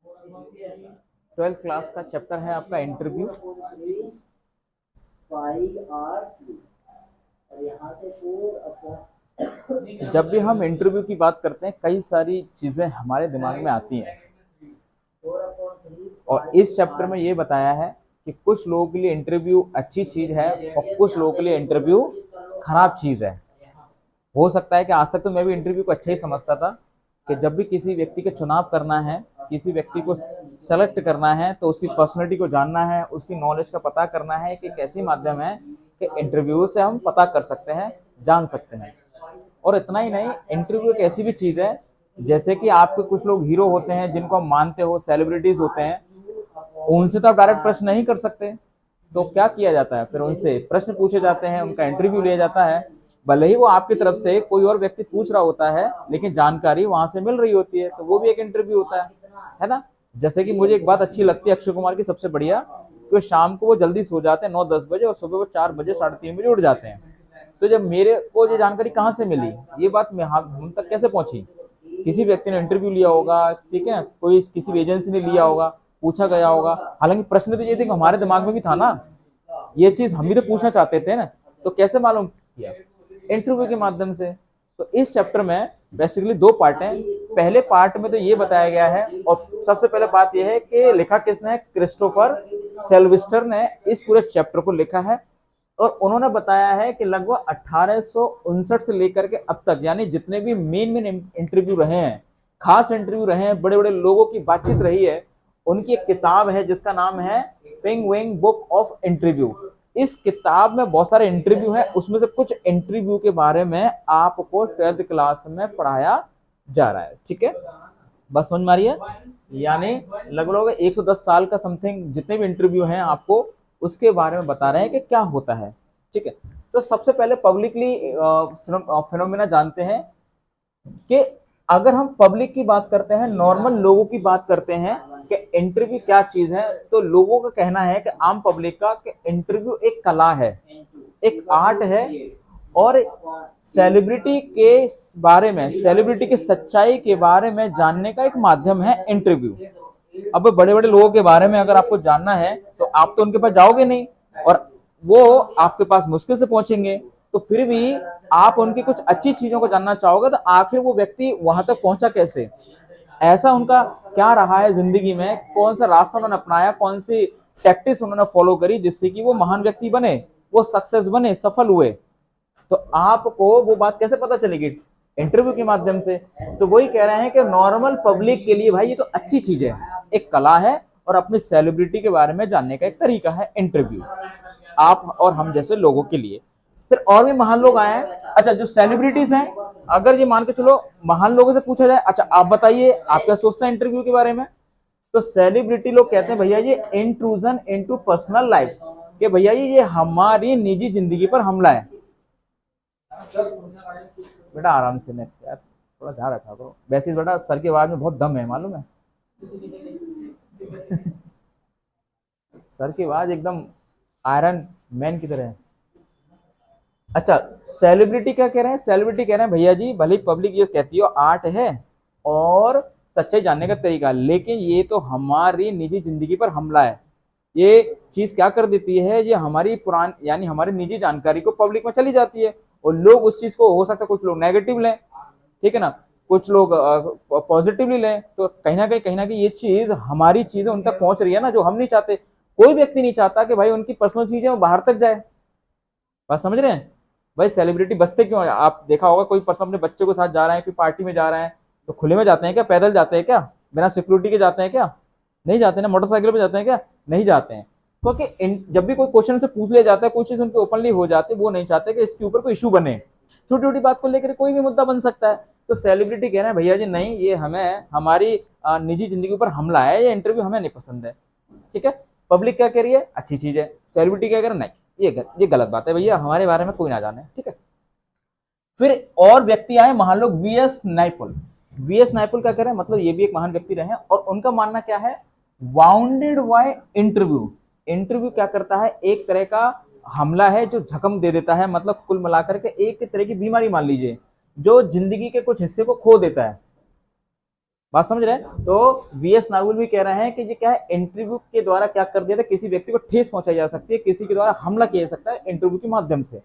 Twelfth class का chapter है आपका इंटरव्यू। जब भी हम इंटरव्यू की बात करते हैं कई सारी चीजें हमारे दिमाग में आती हैं, और इस चैप्टर में ये बताया है कि कुछ लोगों के लिए इंटरव्यू अच्छी चीज है और कुछ लोगों के लिए इंटरव्यू खराब चीज है। हो सकता है कि आज तक तो मैं भी इंटरव्यू को अच्छा ही समझता था कि जब भी किसी व्यक्ति का चुनाव करना है, किसी व्यक्ति को सेलेक्ट करना है, तो उसकी पर्सनैलिटी को जानना है, उसकी नॉलेज का पता करना है कि कैसी माध्यम है कि इंटरव्यू से हम पता कर सकते हैं, जान सकते हैं। और इतना ही नहीं, इंटरव्यू एक ऐसी भी चीज है जैसे कि आपके कुछ लोग हीरो होते हैं जिनको आप मानते हो, सेलिब्रिटीज होते हैं, उनसे तो आप डायरेक्ट प्रश्न नहीं कर सकते। तो क्या किया जाता है, फिर उनसे प्रश्न पूछे जाते हैं, उनका इंटरव्यू लिया जाता है। भले ही वो आपकी तरफ से कोई और व्यक्ति पूछ रहा होता है, लेकिन जानकारी वहां से मिल रही होती है, तो वो भी एक इंटरव्यू होता है ना। जैसे कि मुझे एक बात अच्छी लगती है अक्षय कुमार की सबसे बढ़िया, कि शाम को वो जल्दी सो जाते हैं 9-10 बजे, और सुबह वो 4 बजे 3:30 बजे उठ जाते हैं। तो जब मेरे को ये जानकारी कहाँ से मिली, ये बात हम तक कैसे पहुंची? किसी व्यक्ति ने इंटरव्यू लिया होगा, ठीक है, कोई किसी एजेंसी ने लिया होगा, पूछा गया होगा। हालांकि प्रश्न तो ये थे कि हमारे दिमाग में भी था ना, ये चीज हम भी तो पूछना चाहते थे ना। तो कैसे मालूम किया? इंटरव्यू के माध्यम से। तो इस चैप्टर में बेसिकली दो पार्ट हैं। पहले पार्ट में तो ये बताया गया है, और सबसे पहले बात यह है कि लिखा किसने है? क्रिस्टोफर सेल्विस्टर ने इस पूरे चैप्टर को लिखा है। और उन्होंने बताया है कि लगभग 1859 से लेकर के अब तक, यानी जितने भी मेन मेन इंटरव्यू रहे हैं, खास इंटरव्यू रहे हैं, बड़े बड़े लोगों की बातचीत रही है, उनकी एक किताब है जिसका नाम है पेंगुइन बुक ऑफ इंटरव्यू। इस किताब में बहुत सारे इंटरव्यू हैं, उसमें से कुछ इंटरव्यू के बारे में आपको 12th क्लास में पढ़ाया जा रहा है। ठीक है, बस समझ मारिए। यानी लगभग 110 साल का समथिंग जितने भी इंटरव्यू हैं, आपको उसके बारे में बता रहे हैं कि क्या होता है। ठीक है, तो सबसे पहले पब्लिकली फिनोमिना जानते हैं कि अगर हम पब्लिक की बात करते हैं, नॉर्मल लोगों की बात करते हैं कि इंटरव्यू क्या चीज है, तो लोगों का कहना है कि आम पब्लिक का कि इंटरव्यू एक कला है, एक आर्ट है, और सेलिब्रिटी के बारे में, सेलिब्रिटी की सच्चाई के बारे में जानने का एक माध्यम है इंटरव्यू। अब बड़े बड़े लोगों के बारे में अगर आपको जानना है, तो आप तो उनके पास जाओगे नहीं, और वो आपके पास मुश्किल से पहुंचेंगे। तो फिर भी आप उनकी कुछ अच्छी चीजों को जानना चाहोगे, तो आखिर वो व्यक्ति वहां तक पहुंचा कैसे, ऐसा उनका क्या रहा है जिंदगी में, कौन सा रास्ता उन्होंने अपनाया, कौन सी टैक्टिक्स उन्होंने फॉलो करी जिससे कि वो महान व्यक्ति बने, वो सक्सेस बने, सफल हुए। तो आपको वो बात कैसे पता चलेगी? इंटरव्यू के माध्यम से। तो वही कह रहे हैं कि नॉर्मल पब्लिक के लिए भाई ये तो अच्छी चीज है, एक कला है, और अपनी सेलिब्रिटी के बारे में जानने का एक तरीका है इंटरव्यू, आप और हम जैसे लोगों के लिए। फिर और भी महान लोग आए हैं। अच्छा, जो सेलिब्रिटीज हैं, अगर ये मान के चलो महान लोगों से पूछा जाए, अच्छा आप बताइए आप क्या सोचते हैं इंटरव्यू के बारे में, तो सेलिब्रिटी लोग कहते हैं भैया ये इंट्रूजन इनटू पर्सनल लाइफ, कि भैया ये हमारी निजी जिंदगी पर हमला है। बेटा आराम से, ने यार थोड़ा ध्यान रखा करो, वैसे बेटा सर की आवाज में बहुत दम है, मालूम है? सर की आवाज एकदम आयरन मैन की तरह है। अच्छा, सेलिब्रिटी क्या कह रहे हैं? सेलिब्रिटी कह रहे हैं भैया जी भले पब्लिक ये कहती हो आर्ट है और सच्चाई जानने का तरीका, लेकिन ये तो हमारी निजी जिंदगी पर हमला है। ये चीज क्या कर देती है, ये हमारी पुरानी यानी हमारी निजी जानकारी को पब्लिक में चली जाती है, और लोग उस चीज को, हो सकता है कुछ लोग नेगेटिव लें, ठीक है ना, कुछ लोग पॉजिटिवली लें। तो कहीं ना कहीं ये चीज, हमारी चीजें उन तक पहुंच रही है ना, जो हम नहीं चाहते। कोई व्यक्ति नहीं चाहता कि भाई उनकी पर्सनल चीजें वो बाहर तक जाए। बात समझ रहे हैं? भाई सेलिब्रिटी बसते क्यों है? आप देखा होगा कोई पर्सन अपने बच्चे के साथ जा रहे हैं, कोई पार्टी में जा रहे हैं, तो खुले में जाते हैं क्या? पैदल जाते हैं क्या? बिना सिक्योरिटी के जाते हैं क्या? नहीं जाते ना। मोटरसाइकिल पे जाते हैं क्या? नहीं जाते हैं। क्योंकि जब भी कोई क्वेश्चन से पूछ लिया जाता है, कोई चीज उनकी ओपनली हो जाती है, वो नहीं चाहते कि इसके ऊपर कोई इशू बने। छोटी छोटी बात को लेकर कोई भी मुद्दा बन सकता है। तो सेलिब्रिटी कह रहे हैं भैया जी नहीं, ये हमें हमारी निजी जिंदगी पर हमला है, ये इंटरव्यू हमें नहीं पसंद है। ठीक है, पब्लिक क्या कह रही है? अच्छी चीज है। सेलिब्रिटी क्या कह रहे हैं? नहीं, ये गलत बात है भैया, हमारे बारे में कोई ना जाने। ठीक है, फिर और व्यक्ति आए महान लोग, वीएस नाइपुल। वीएस नाइपुल क्या कह रहे हैं, मतलब ये भी एक महान व्यक्ति रहे हैं, और उनका मानना क्या है? Bounded by interview. इंटरव्यू क्या करता है? एक तरह का हमला है जो जख्म दे देता है, मतलब कुल मिलाकर के एक तरह की बीमारी मान लीजिए, जो जिंदगी के कुछ हिस्से को खो देता है। बात समझ रहे हैं? तो वीएस नागुल भी कह रहे हैं कि ये क्या है, इंटरव्यू के द्वारा क्या कर दिया था, किसी व्यक्ति को ठेस पहुंचाई जा सकती है, किसी के द्वारा हमला किया जा सकता है इंटरव्यू के माध्यम से।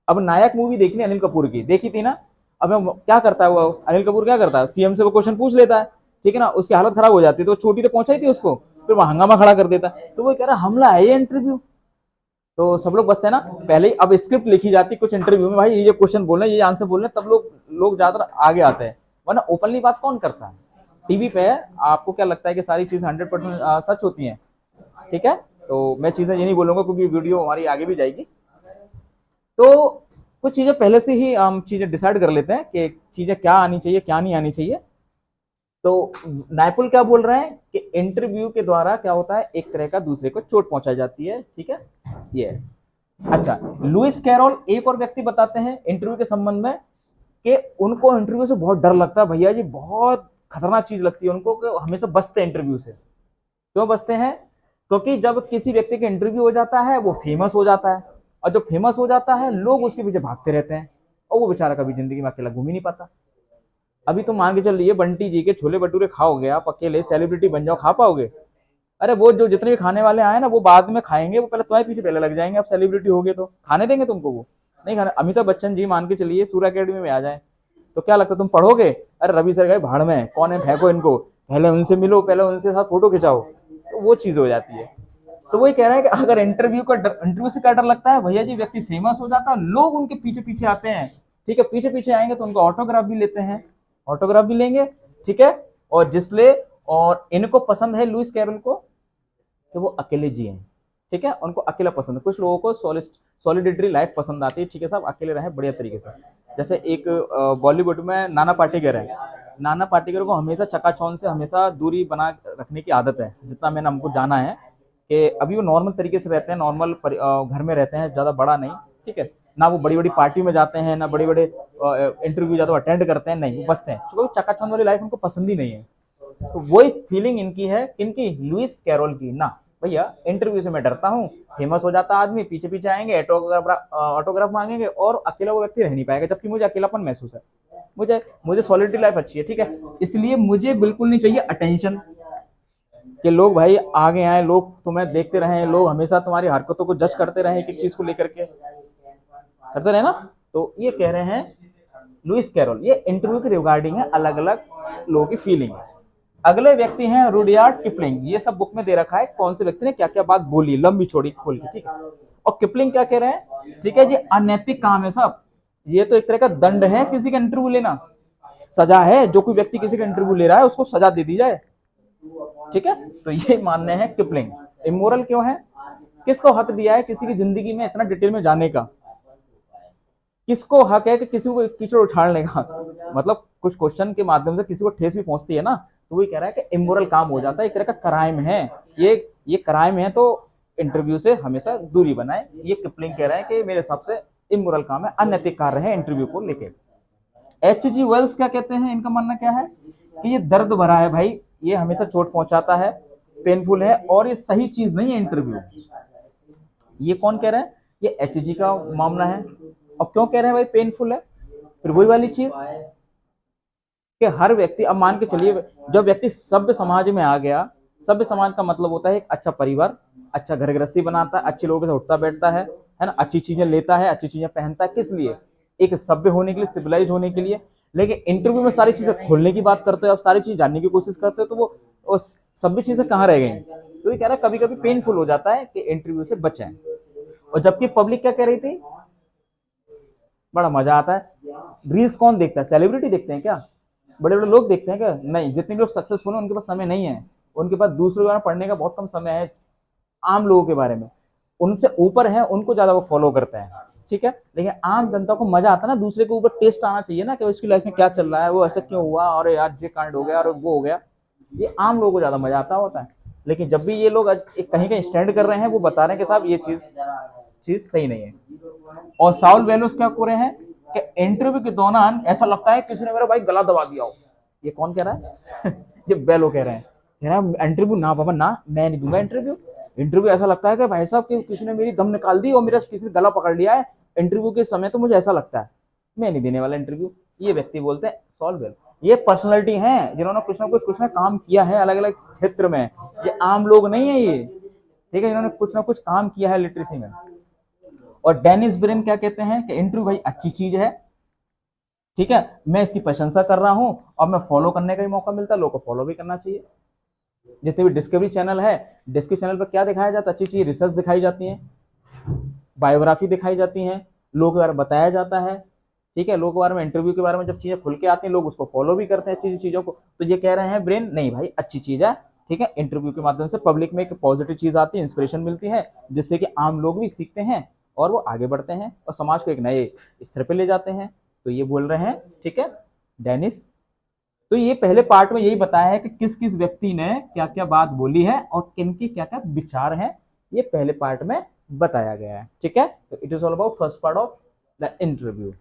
अब नायक मूवी देखनी अनिल कपूर की, देखी थी ना? अब क्या करता है वो अनिल कपूर, क्या करता है, सीएम से वो क्वेश्चन पूछ लेता है, ठीक है ना, उसकी हालत खराब हो जाती है, तो छोटी तो पहुंचाई थी उसको, फिर वो हंगामा खड़ा कर देता है, तो वो कह रहा है हमला है ये इंटरव्यू। तो सब लोग बसते हैं ना, पहले ही अब स्क्रिप्ट लिखी जाती कुछ इंटरव्यू में, भाई ये क्वेश्चन बोलना ये आंसर बोलना, तब लोग लोग ज्यादातर आगे आते हैं, वरना ओपनली बात कौन करता है? टीवी पे है, आपको क्या लगता है कि सारी चीजें 100% सच होती हैं? ठीक है, तो मैं चीजें ये नहीं बोलूंगा क्योंकि वीडियो हमारी आगे भी जाएगी। तो कुछ चीजें पहले से ही हम चीजें डिसाइड कर लेते हैं कि चीजें क्या आनी चाहिए क्या नहीं आनी चाहिए। तो नायपुल क्या बोल रहे हैं कि इंटरव्यू के द्वारा क्या होता है, एक तरह का दूसरे को चोट पहुंचाई जाती है, ठीक है ये। अच्छा, लुइस कैरोल एक और व्यक्ति बताते हैं इंटरव्यू के संबंध में कि उनको इंटरव्यू से बहुत डर लगता है, भैया जी बहुत खतरनाक चीज लगती है उनको, कि हमेशा बचते हैं इंटरव्यू से। क्यों बचते हैं? क्योंकि जब किसी व्यक्ति का इंटरव्यू हो जाता है वो फेमस हो जाता है, और जब फेमस हो जाता है लोग उसके पीछे भागते रहते हैं, और वो बेचारा कभी जिंदगी में अकेला घूम ही नहीं पाता। अभी तुम मान के चल रही है बंटी जी के छोले भटूरे खाओगे, आप अकेले सेलिब्रिटी बन जाओ, खा पाओगे? अरे वो जो जितने भी खाने वाले आए ना वो बाद में खाएंगे, वो पहले तुम्हारे पीछे पहले लग जाएंगे, आप सेलिब्रिटी हो गए तो खाने देंगे तुमको? वो नहीं खाने। अमिताभ बच्चन जी मान के चलिए सूर्य अकेडमी में आ जाए, तो क्या लगता है तुम पढ़ोगे? अरे रवि सर गए भाड़ में, कौन है, फेंको इनको, पहले उनसे मिलो, पहले उनसे साथ फोटो खिंचाओ, तो वो चीज हो जाती है। तो वही कह रहा है कि अगर इंटरव्यू से क्या डर लगता है, भैया जी व्यक्ति फेमस हो जाता है, लोग उनके पीछे पीछे आते हैं, ठीक है, पीछे पीछे आएंगे तो उनको ऑटोग्राफ भी लेते हैं, ऑटोग्राफ भी लेंगे, ठीक है। और जिसले और इनको पसंद है लुइस कैरोल को कि वो अकेले जिए, ठीक है, उनको अकेला पसंद है। कुछ लोगों को सॉलिडेटरी लाइफ पसंद आती है, ठीक है साहब, अकेले रहे बढ़िया तरीके से। जैसे एक बॉलीवुड में नाना पाटेकर है, नाना पाटेकर को हमेशा चकाचौंध से हमेशा दूरी बना रखने की आदत है, जितना मैंने हमको जाना है, कि अभी वो नॉर्मल तरीके से रहते हैं, नॉर्मल घर में रहते हैं, ज्यादा बड़ा नहीं, ठीक है ना, वो बड़ी बड़ी पार्टी में जाते हैं ना, बड़े बड़े इंटरव्यू जाते अटेंड करते हैं, नहीं वो बसते हैं, क्योंकि चकाचौंध वाली लाइफ उनको पसंद ही नहीं है। तो वही फीलिंग इनकी है, किनकी, लुइस कैरोल की ना, भैया इंटरव्यू से मैं डरता हूँ, फेमस हो जाता आदमी, पीछे पीछे आएंगे, ऑटोग्राफ मांगेंगे, और अकेला वो व्यक्ति रह नहीं पाएगा, जबकि मुझे अकेलापन महसूस है, मुझे मुझे सॉलिटरी लाइफ अच्छी है, ठीक है। इसलिए मुझे बिल्कुल नहीं चाहिए अटेंशन, कि लोग भाई आगे आए, लोग तुम्हें देखते रहे, लोग हमेशा तुम्हारी हरकतों को जज करते रहे, एक एक चीज को लेकर के करते रहे ना। तो ये कह रहे हैं लुइस कैरोल, ये इंटरव्यू के रिगार्डिंग है, अलग अलग लोगों की फीलिंग है। अगले व्यक्ति हैं रुडयार्ड किपलिंग, ये सब बुक में दे रखा है कौन से व्यक्ति ने क्या क्या बात बोली, लंबी छोड़ी खोल के, ठीक है। और किपलिंग क्या कह रहे हैं, ठीक है जी, अनैतिक काम है साहब, ये तो एक तरह का दंड है किसी का इंटरव्यू लेना, सजा है, जो कोई व्यक्ति किसी का इंटरव्यू ले रहा है उसको सजा दे दी जाए, ठीक है। तो ये मानने हैं किपलिंग। इमोरल क्यों है? किसको हक दिया है किसी की जिंदगी में इतना डिटेल में जाने का? किसको हक है कि किसी को कीचड़ उछालने का? मतलब कुछ क्वेश्चन के माध्यम से किसी को ठेस भी पहुंचती है ना, तो वही कह रहा है कि इमोरल काम हो जाता है, एक तरह का क्राइम है, ये क्राइम है, तो इंटरव्यू से हमेशा दूरी बनाए, ये किपलिंग कह रहे हैं कि मेरे हिसाब से इमोरल काम है, अनैतिक कार्य है इंटरव्यू को लेके। H.G. वेल्स क्या कहते हैं, इनका मानना क्या है कि ये दर्द भरा है भाई, ये हमेशा चोट पहुंचाता है, पेनफुल है, और ये सही चीज नहीं है इंटरव्यू। ये कौन कह रहा है? ये H.G. का मामला है। और क्यों कह रहे हैं भाई पेनफुल है? फिर वही वाली चीज कि हर व्यक्ति, अब मान के चलिए जब व्यक्ति सभ्य समाज में आ गया, सभ्य समाज का मतलब होता है एक अच्छा परिवार, अच्छा घर गृहस्थी बनाता है, अच्छे लोगों के साथ उठता बैठता है ना, अच्छी चीजें लेता है, अच्छी चीजें पहनता है, किस लिए? एक सभ्य होने के लिए, सिविलाइज होने के लिए। लेकिन इंटरव्यू में सारी चीजें खोलने की बात करते हो, आप सारी चीज जानने की कोशिश करते हो, तो वो सभ्य चीजें कहाँ रह गई? तो ये कह रहा है कभी कभी पेनफुल हो जाता है कि इंटरव्यू से बचें। और जबकि पब्लिक क्या कह रही थी, बड़ा मजा आता है, रील्स कौन देखता है, सेलिब्रिटी देखते हैं क्या, बड़े बड़े लोग देखते हैं क्या? नहीं, जितने लोग सक्सेसफुल हैं उनके पास समय नहीं है, उनके पास दूसरों के बारे में पढ़ने का बहुत कम समय है, आम लोगों के बारे में, उनसे ऊपर है उनको ज्यादा वो फॉलो करते हैं, ठीक है। लेकिन आम जनता को मजा आता है ना, दूसरे के ऊपर टेस्ट आना चाहिए ना, कि उसकी लाइफ में क्या चल रहा है, वो ऐसा क्यों हुआ, और यार ये कांड हो गया और वो हो गया, ये आम लोगों को ज्यादा मजा आता होता है। लेकिन जब भी ये लोग कहीं कहीं स्टैंड कर रहे हैं, वो बता रहे हैं कि साहब ये चीज सही नहीं है। और साउल वेलोस क्या कर रहे हैं कि इंटरव्यू के दौरान ऐसा लगता है किसी ने मेरा भाई गला दबा दिया हो। ये कौन कह रहा है? ये वेलो कह रहे हैं, कह रहा है इंटरव्यू ना बाबा ना, मैं नहीं दूंगा इंटरव्यू। इंटरव्यू ऐसा लगता है कि भाई साहब कि किसी ने मेरी दम निकाल दी और मेरा किसी ने गला पकड़ लिया है इंटरव्यू के समय, तो मुझे ऐसा लगता है मैं नहीं देने वाला इंटरव्यू। ये व्यक्ति बोलते हैं सॉल वेल। ये पर्सनैलिटी हैं जिन्होंने कुछ ना काम किया है अलग अलग क्षेत्र में, ये आम लोग नहीं है ये, ठीक है, इन्होंने कुछ ना कुछ काम किया है लिटरेसी में। और डेनिस ब्रेन क्या कहते हैं कि इंटरव्यू भाई अच्छी चीज है, ठीक है, मैं इसकी प्रशंसा कर रहा हूं और मैं फॉलो करने का भी मौका मिलता है, लोगों को फॉलो भी करना चाहिए। जितने भी डिस्कवरी चैनल है, डिस्कवरी चैनल पर क्या दिखाया जाता है, अच्छी चीज रिसर्च दिखाई जाती है, बायोग्राफी दिखाई जाती है, लोगों के बारे में बताया जाता है, ठीक है, लोगों के बारे में इंटरव्यू के बारे में जब चीजें खुल के आती हैं लोग उसको फॉलो भी करते हैं अच्छी चीजों को। तो ये कह रहे हैं ब्रेन नहीं भाई अच्छी चीज है, ठीक है, इंटरव्यू के माध्यम से पब्लिक में एक पॉजिटिव चीज आती है, इंस्पिरेशन मिलती है, जिससे कि आम लोग भी सीखते हैं और वो आगे बढ़ते हैं और समाज को एक नए स्तर पर ले जाते हैं। तो ये बोल रहे हैं, ठीक है, डेनिस। तो ये पहले पार्ट में यही बताया है कि किस किस व्यक्ति ने क्या क्या बात बोली है और किन के क्या क्या विचार हैं, ये पहले पार्ट में बताया गया है, ठीक है। तो it is all about first part of the interview.